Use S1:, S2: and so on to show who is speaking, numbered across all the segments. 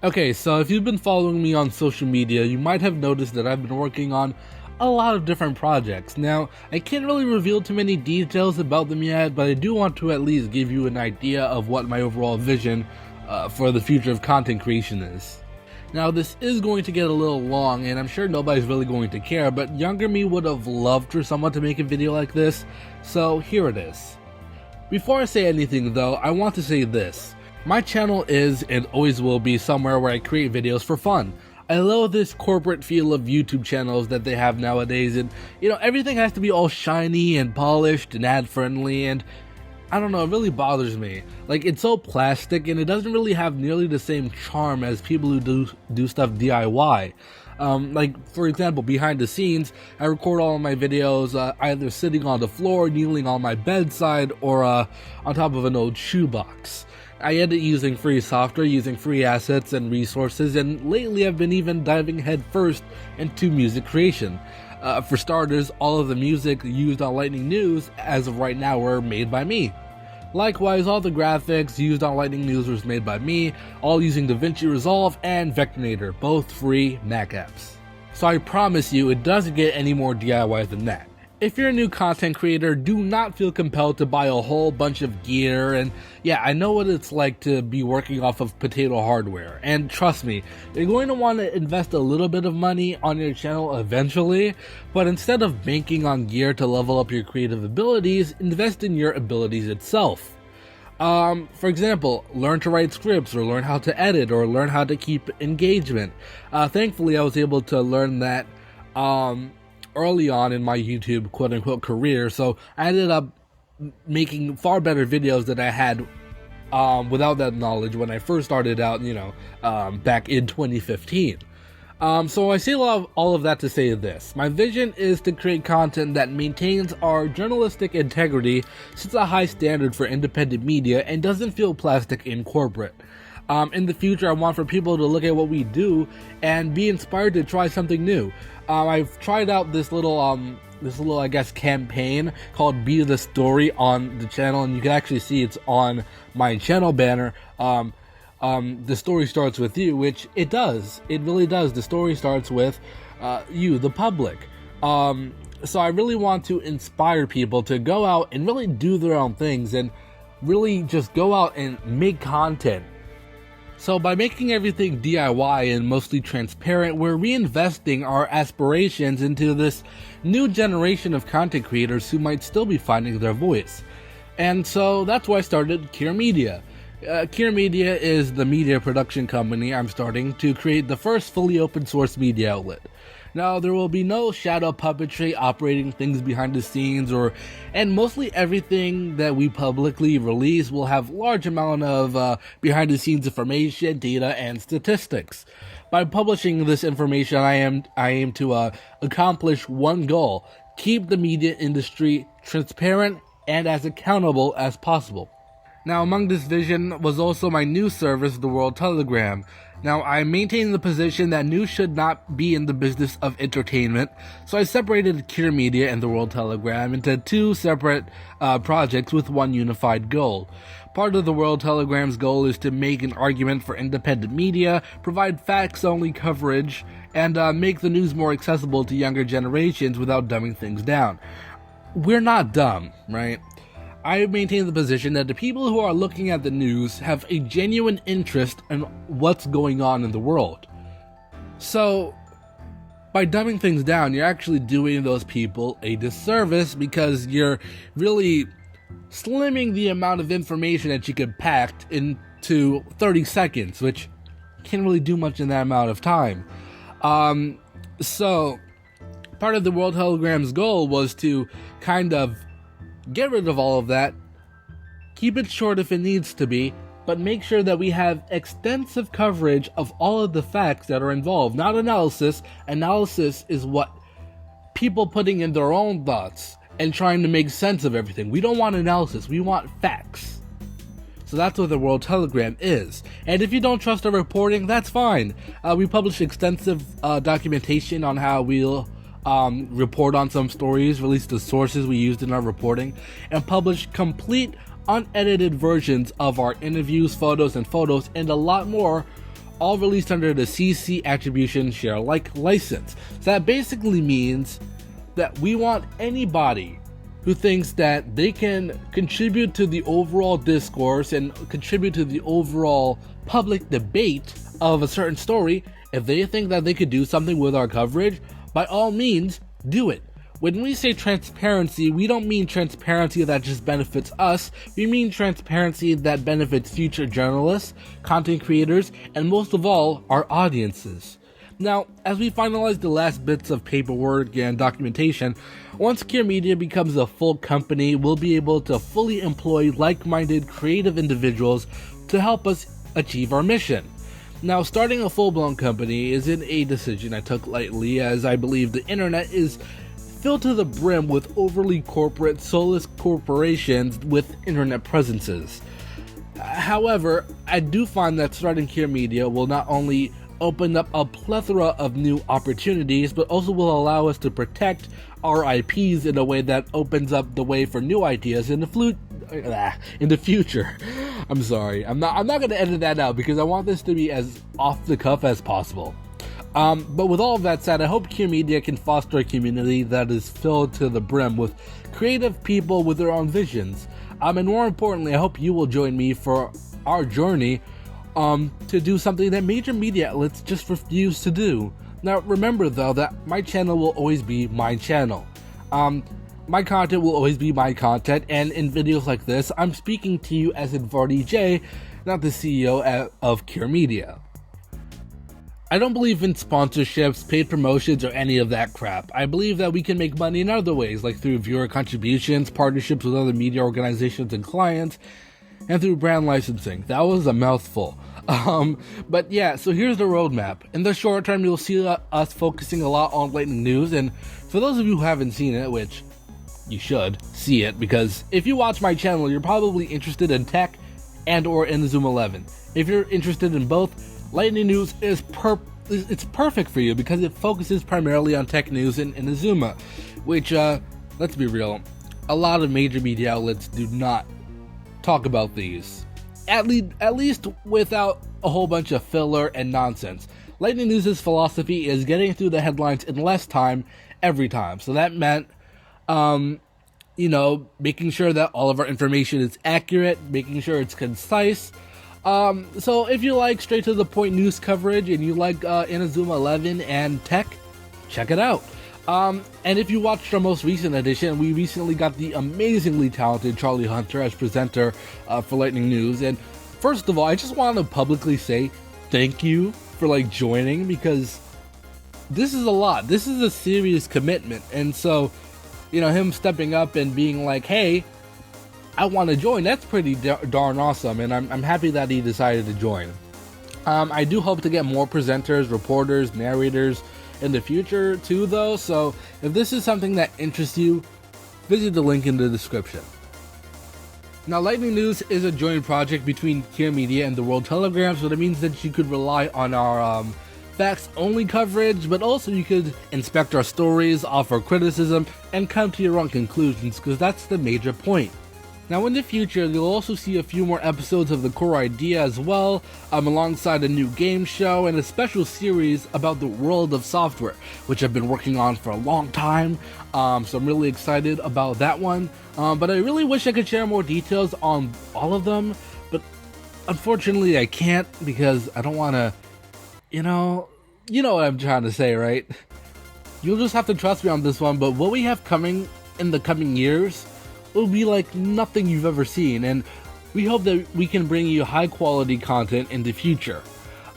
S1: Okay, so if you've been following me on social media, you might have noticed that I've been working on a lot of different projects. Now, I can't really reveal too many details about them yet, but I do want to at least give you an idea of what my overall vision for the future of content creation is. Now, this is going to get a little long, and I'm sure nobody's really going to care, but younger me would have loved for someone to make a video like this, so here it is. Before I say anything though, I want to say this. My channel is, and always will be, somewhere where I create videos for fun. I love this corporate feel of YouTube channels that they have nowadays, and everything has to be all shiny and polished and ad friendly, and I don't know, it really bothers me. Like, it's so plastic and it doesn't really have nearly the same charm as people who do stuff DIY. Like, for example, behind the scenes, I record all of my videos either sitting on the floor, kneeling on my bedside, or on top of an old shoebox. I edit using free software, using free assets and resources, and lately I've been even diving headfirst into music creation. For starters, all of the music used on Lightning News, as of right now, were made by me. Likewise, all the graphics used on Lightning News was made by me, all using DaVinci Resolve and Vectornator, both free Mac apps. So I promise you, it doesn't get any more DIY than that. If you're a new content creator, do not feel compelled to buy a whole bunch of gear, and yeah, I know what it's like to be working off of potato hardware, and trust me, you're going to want to invest a little bit of money on your channel eventually, but instead of banking on gear to level up your creative abilities, invest in your abilities itself. For example, learn to write scripts, or learn how to edit, or learn how to keep engagement. Thankfully, I was able to learn that, early on in my YouTube quote-unquote career, so I ended up making far better videos than I had without that knowledge when I first started out, back in 2015. So I say all of that to say this. My vision is to create content that maintains our journalistic integrity, sets a high standard for independent media, and doesn't feel plastic and corporate. In the future, I want for people to look at what we do and be inspired to try something new. I've tried out this little, I guess, campaign called Be the Story on the channel, and you can actually see it's on my channel banner. The story starts with you, which it does. It really does. The story starts with you, the public. So I really want to inspire people to go out and really do their own things and really just go out and make content. So by making everything DIY and mostly transparent, we're reinvesting our aspirations into this new generation of content creators who might still be finding their voice. And so that's why I started Kier Media. Kier Media is the media production company I'm starting to create the first fully open source media outlet. Now, there will be no shadow puppetry operating things behind the scenes, and mostly everything that we publicly release will have large amount of behind the scenes information, data, and statistics. By publishing this information, I aim to accomplish one goal: keep the media industry transparent and as accountable as possible. Now, among this vision was also my news service, the World Telegram. Now, I maintain the position that news should not be in the business of entertainment, so I separated Kier Media and the World Telegram into two separate projects with one unified goal. Part of the World Telegram's goal is to make an argument for independent media, provide facts-only coverage, and make the news more accessible to younger generations without dumbing things down. We're not dumb, right? I maintain the position that the people who are looking at the news have a genuine interest in what's going on in the world. So, by dumbing things down, you're actually doing those people a disservice because you're really slimming the amount of information that you could pack into 30 seconds, which can't really do much in that amount of time. So, part of the World Telegram's goal was to kind of get rid of all of that, keep it short if it needs to be, but make sure that we have extensive coverage of all of the facts that are involved, not analysis. Analysis is what people putting in their own thoughts and trying to make sense of everything. We don't want analysis, we want facts. So that's what the World Telegram is. And if you don't trust our reporting, that's fine. We publish extensive documentation on how we'll report on some stories, release the sources we used in our reporting, and publish complete unedited versions of our interviews, photos, and a lot more all released under the CC Attribution Share Alike license. So that basically means that we want anybody who thinks that they can contribute to the overall discourse and contribute to the overall public debate of a certain story, if they think that they could do something with our coverage, by all means, do it. When we say transparency, we don't mean transparency that just benefits us, we mean transparency that benefits future journalists, content creators, and most of all, our audiences. Now, as we finalize the last bits of paperwork and documentation, once Cure Media becomes a full company, we'll be able to fully employ like-minded creative individuals to help us achieve our mission. Now, starting a full-blown company isn't a decision I took lightly, as I believe the internet is filled to the brim with overly corporate, soulless corporations with internet presences. However, I do find that starting Cure Media will not only open up a plethora of new opportunities, but also will allow us to protect our IPs in a way that opens up the way for new ideas in the future. I'm sorry, I'm not going to edit that out because I want this to be as off the cuff as possible. But with all of that said, I hope Cure Media can foster a community that is filled to the brim with creative people with their own visions. And more importantly, I hope you will join me for our journey to do something that major media outlets just refuse to do. Now, remember though that my channel will always be my channel. My content will always be my content, and in videos like this, I'm speaking to you as Vardy J, not the CEO of Cure Media. I don't believe in sponsorships, paid promotions, or any of that crap. I believe that we can make money in other ways, like through viewer contributions, partnerships with other media organizations and clients, and through brand licensing. That was a mouthful. But yeah, so here's the roadmap. In the short term, you'll see us focusing a lot on lightning news, and for those of you who haven't seen it, which you should see it, because if you watch my channel, you're probably interested in tech and or in Zoom 11. If you're interested in both, Lightning News is it's perfect for you because it focuses primarily on tech news in Azuma, which, let's be real, a lot of major media outlets do not talk about these. At least without a whole bunch of filler and nonsense. Lightning News' philosophy is getting through the headlines in less time every time. So that meant, making sure that all of our information is accurate, making sure it's concise. So if you like straight to the point news coverage and you like Inazuma 11 and tech, check it out. And if you watched our most recent edition, we recently got the amazingly talented Charlie Hunter as presenter for Lightning News. And first of all, I just want to publicly say thank you for joining, because this is a lot. This is a serious commitment. And so, him stepping up and being like, hey, I want to join, that's pretty darn awesome, and I'm happy that he decided to join. I do hope to get more presenters, reporters, narrators in the future too though, so if this is something that interests you, visit the link in the description. Now, Lightning News is a joint project between Cure Media and the World Telegram, so that means that you could rely on our facts-only coverage, but also you could inspect our stories, offer criticism, and come to your own conclusions, because that's the major point. Now, in the future, you'll also see a few more episodes of The Core Idea as well, alongside a new game show and a special series about the world of software, which I've been working on for a long time, so I'm really excited about that one. But I really wish I could share more details on all of them, but unfortunately I can't, because I don't want to, you know what I'm trying to say, right? You'll just have to trust me on this one, but what we have coming in the coming years will be like nothing you've ever seen, and we hope that we can bring you high quality content in the future.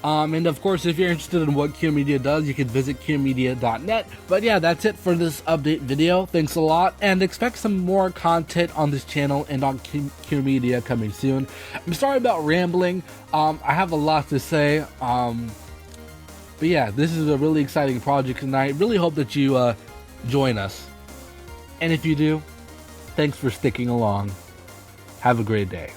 S1: And of course, if you're interested in what Cure Media does, you can visit curemedia.net. But yeah, that's it for this update video. Thanks a lot, and expect some more content on this channel and on Cure Media coming soon. I'm sorry about rambling. I have a lot to say. But yeah, this is a really exciting project, and I really hope that you join us. And if you do, thanks for sticking along. Have a great day.